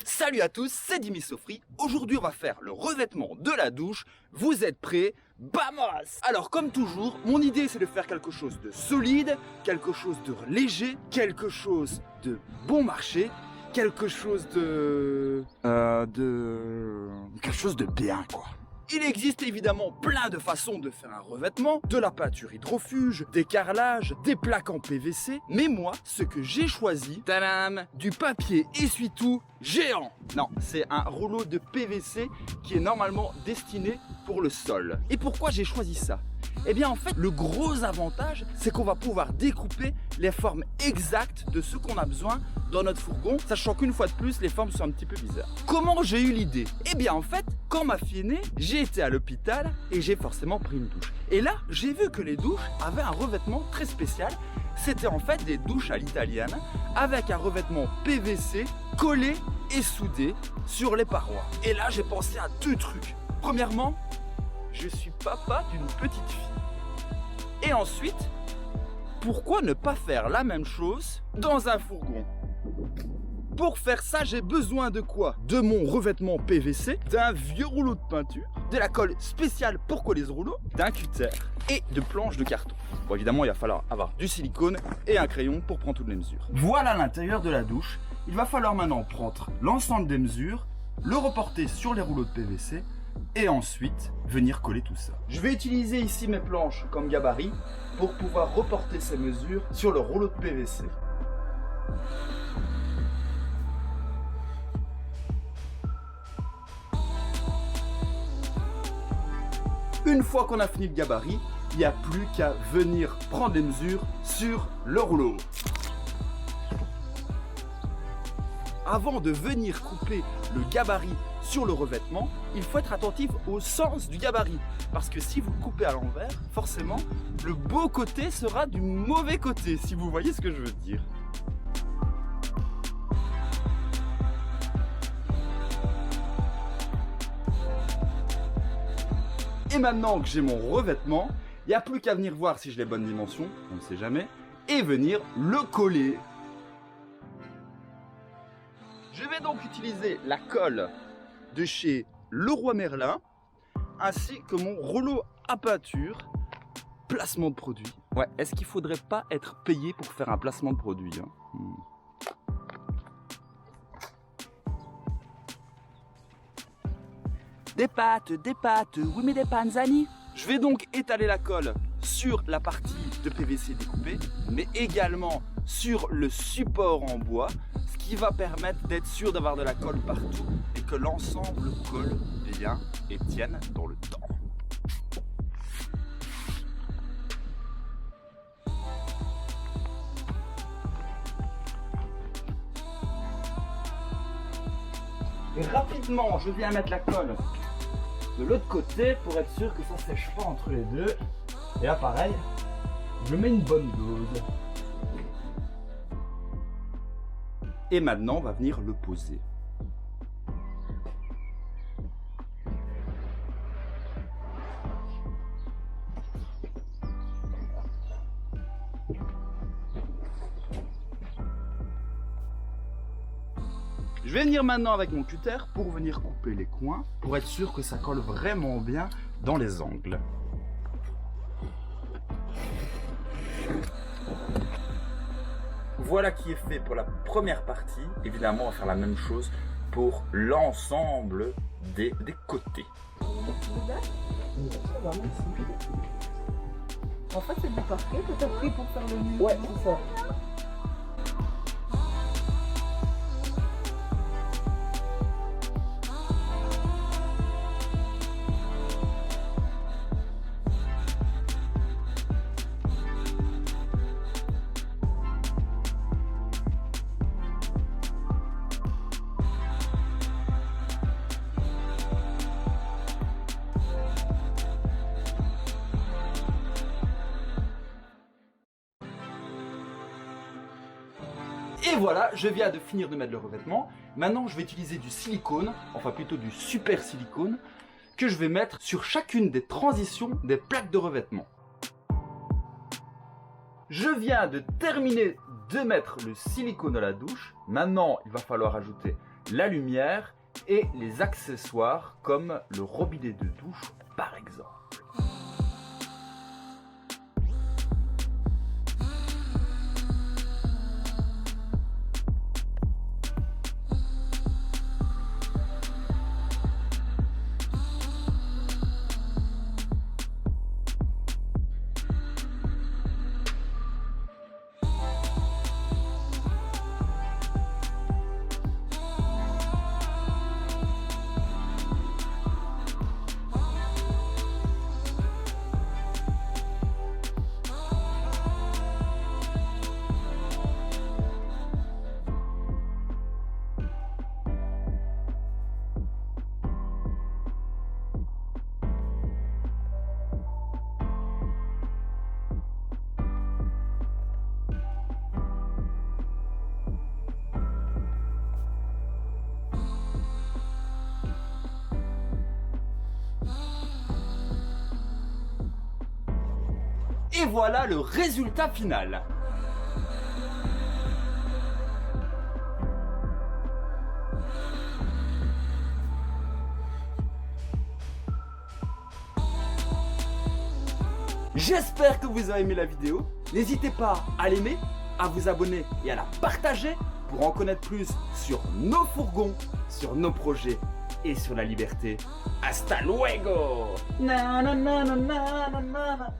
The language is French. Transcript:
Salut à tous, c'est Dimi Sofri. Aujourd'hui, on va faire le revêtement de la douche. Vous êtes prêts? Vamos! Alors, comme toujours, mon idée, c'est de faire quelque chose de solide, quelque chose de léger, quelque chose de bon marché, quelque chose de quelque chose de bien, quoi. Il existe évidemment plein de façons de faire un revêtement, de la peinture hydrofuge, des carrelages, des plaques en PVC, mais moi, ce que j'ai choisi, tadam, du papier essuie-tout géant. Non, c'est un rouleau de PVC qui est normalement destiné pour le sol. Et pourquoi j'ai choisi ça? Eh bien en fait, le gros avantage, c'est qu'on va pouvoir découper les formes exactes de ce qu'on a besoin dans notre fourgon, sachant qu'une fois de plus, les formes sont un petit peu bizarres. Comment j'ai eu l'idée? Eh bien en fait, quand ma fille est née, j'ai été à l'hôpital et j'ai forcément pris une douche. Et là, j'ai vu que les douches avaient un revêtement très spécial. C'était en fait des douches à l'italienne, avec un revêtement PVC collé et soudé sur les parois. Et là, j'ai pensé à deux trucs. Premièrement, je suis papa d'une petite fille. Et ensuite, pourquoi ne pas faire la même chose dans un fourgon? Pour faire ça, j'ai besoin de quoi? De mon revêtement PVC, d'un vieux rouleau de peinture, de la colle spéciale pour coller ce rouleau, d'un cutter et de planches de carton. Bon, évidemment, il va falloir avoir du silicone et un crayon pour prendre toutes les mesures. Voilà l'intérieur de la douche. Il va falloir maintenant prendre l'ensemble des mesures, le reporter sur les rouleaux de PVC et ensuite venir coller tout ça. Je vais utiliser ici mes planches comme gabarit pour pouvoir reporter ces mesures sur le rouleau de PVC. Une fois qu'on a fini le gabarit, il n'y a plus qu'à venir prendre les mesures sur le rouleau. Avant de venir couper le gabarit sur le revêtement, il faut être attentif au sens du gabarit. Parce que si vous le coupez à l'envers, forcément, le beau côté sera du mauvais côté, si vous voyez ce que je veux dire. Et maintenant que j'ai mon revêtement, il n'y a plus qu'à venir voir si j'ai les bonnes dimensions, on ne sait jamais, et venir le coller. Je vais donc utiliser la colle de chez Leroy Merlin, ainsi que mon rouleau à peinture, placement de produit. Ouais, est-ce qu'il faudrait pas être payé pour faire un placement de produit, hein? Des pâtes, oui mais des panzani. Je vais donc étaler la colle sur la partie de PVC découpée, mais également sur le support en bois, ce qui va permettre d'être sûr d'avoir de la colle partout et que l'ensemble colle bien et tienne dans le temps. Et rapidement, je viens mettre la colle de l'autre côté pour être sûr que ça sèche pas entre les deux. Et là pareil, je mets une bonne dose. Et maintenant on va venir le poser. Je vais venir maintenant avec mon cutter pour venir couper les coins, pour être sûr que ça colle vraiment bien dans les angles. Voilà qui est fait pour la première partie. Évidemment, on va faire la même chose pour l'ensemble des côtés. En fait, c'est du parquet que tu as pris pour faire le mur. Ouais, c'est ça. Et voilà, je viens de finir de mettre le revêtement. Maintenant, je vais utiliser du silicone, enfin plutôt du super silicone, que je vais mettre sur chacune des transitions des plaques de revêtement. Je viens de terminer de mettre le silicone à la douche. Maintenant, il va falloir ajouter la lumière et les accessoires comme le robinet de douche par exemple. Et voilà le résultat final. J'espère que vous avez aimé la vidéo. N'hésitez pas à l'aimer, à vous abonner et à la partager pour en connaître plus sur nos fourgons, sur nos projets et sur la liberté. Hasta luego! Na, na, na, na, na, na, na.